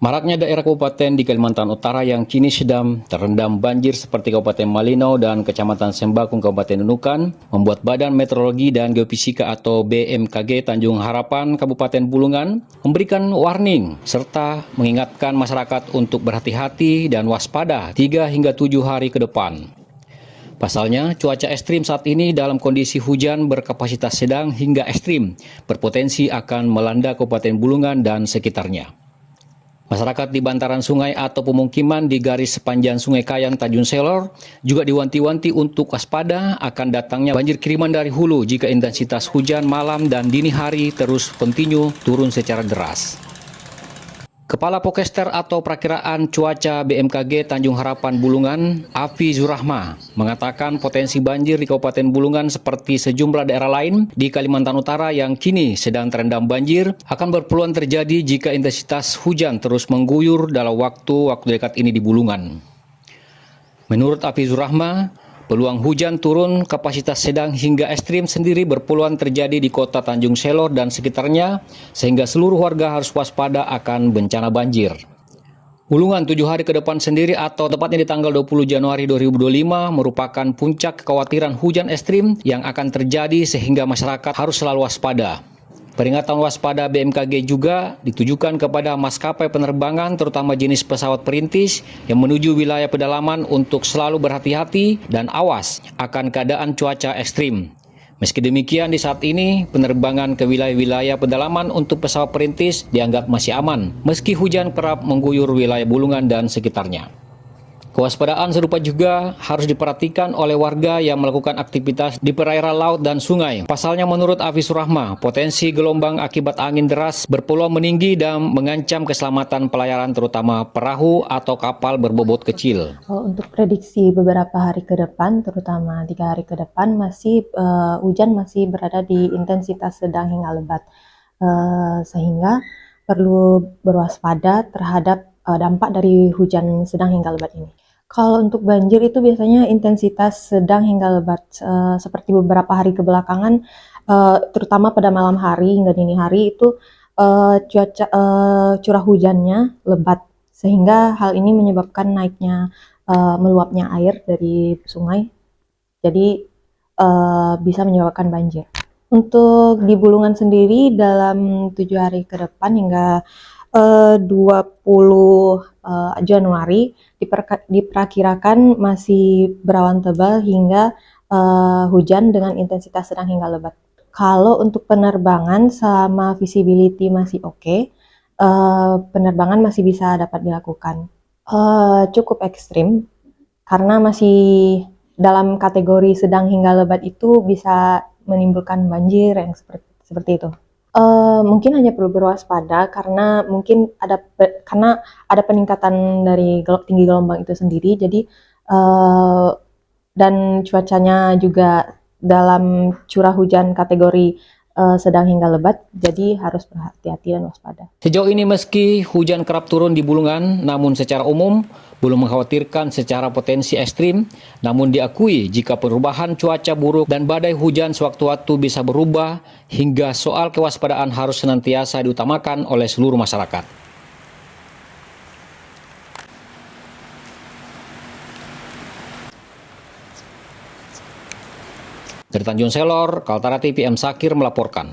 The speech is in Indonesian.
Maraknya daerah kabupaten di Kalimantan Utara yang kini sedang terendam banjir seperti Kabupaten Malinau dan Kecamatan Sembakung Kabupaten Nunukan membuat Badan Meteorologi dan Geofisika atau BMKG Tanjung Harapan Kabupaten Bulungan memberikan warning serta mengingatkan masyarakat untuk berhati-hati dan waspada 3 hingga 7 hari ke depan. Pasalnya, cuaca ekstrim saat ini dalam kondisi hujan berkapasitas sedang hingga ekstrim berpotensi akan melanda Kabupaten Bulungan dan sekitarnya. Masyarakat di bantaran sungai atau pemukiman di garis sepanjang Sungai Kayan Tanjung Selor juga diwanti-wanti untuk waspada akan datangnya banjir kiriman dari hulu jika intensitas hujan malam dan dini hari terus kontinu turun secara deras. Kepala Pokester atau Perakiraan Cuaca BMKG Tanjung Harapan Bulungan, Afi Zurahma, mengatakan potensi banjir di Kabupaten Bulungan seperti sejumlah daerah lain di Kalimantan Utara yang kini sedang terendam banjir akan berpeluang terjadi jika intensitas hujan terus mengguyur dalam waktu dekat ini di Bulungan. Menurut Afi Zurahma, peluang hujan turun kapasitas sedang hingga ekstrim sendiri berpeluang terjadi di kota Tanjung Selor dan sekitarnya, sehingga seluruh warga harus waspada akan bencana banjir. Bulungan 7 hari ke depan sendiri atau tepatnya di tanggal 20 Januari 2025 merupakan puncak kekhawatiran hujan ekstrim yang akan terjadi sehingga masyarakat harus selalu waspada. Peringatan waspada BMKG juga ditujukan kepada maskapai penerbangan terutama jenis pesawat perintis yang menuju wilayah pedalaman untuk selalu berhati-hati dan awas akan keadaan cuaca ekstrim. Meski demikian di saat ini penerbangan ke wilayah-wilayah pedalaman untuk pesawat perintis dianggap masih aman meski hujan kerap mengguyur wilayah Bulungan dan sekitarnya. Kewaspadaan serupa juga harus diperhatikan oleh warga yang melakukan aktivitas di perairan laut dan sungai. Pasalnya menurut Afis Rahma, potensi gelombang akibat angin deras berpeluang meninggi dan mengancam keselamatan pelayaran terutama perahu atau kapal berbobot kecil. Untuk prediksi beberapa hari ke depan, terutama 3 hari ke depan, hujan masih berada di intensitas sedang hingga lebat, sehingga perlu berwaspada terhadap dampak dari hujan sedang hingga lebat ini. Kalau untuk banjir itu biasanya intensitas sedang hingga lebat, seperti beberapa hari kebelakangan, terutama pada malam hari hingga dini hari itu curah hujannya lebat, sehingga hal ini menyebabkan naiknya meluapnya air dari sungai, jadi bisa menyebabkan banjir. Untuk di Bulungan sendiri dalam 7 hari ke depan hingga 20 Januari diperkirakan masih berawan tebal hingga hujan dengan intensitas sedang hingga lebat. Kalau untuk penerbangan selama visibility masih oke, penerbangan masih bisa dapat dilakukan. Cukup ekstrim karena masih dalam kategori sedang hingga lebat itu bisa menimbulkan banjir yang seperti itu. Mungkin hanya perlu berwaspada karena karena ada peningkatan dari tinggi gelombang itu sendiri, jadi dan cuacanya juga dalam curah hujan kategori sedang hingga lebat, jadi harus berhati-hati dan waspada. Sejauh ini meski hujan kerap turun di Bulungan, namun secara umum belum mengkhawatirkan secara potensi ekstrim, namun diakui jika perubahan cuaca buruk dan badai hujan sewaktu-waktu bisa berubah, hingga soal kewaspadaan harus senantiasa diutamakan oleh seluruh masyarakat. Dari Tanjung Selor, Kaltara TV M. Sakir melaporkan.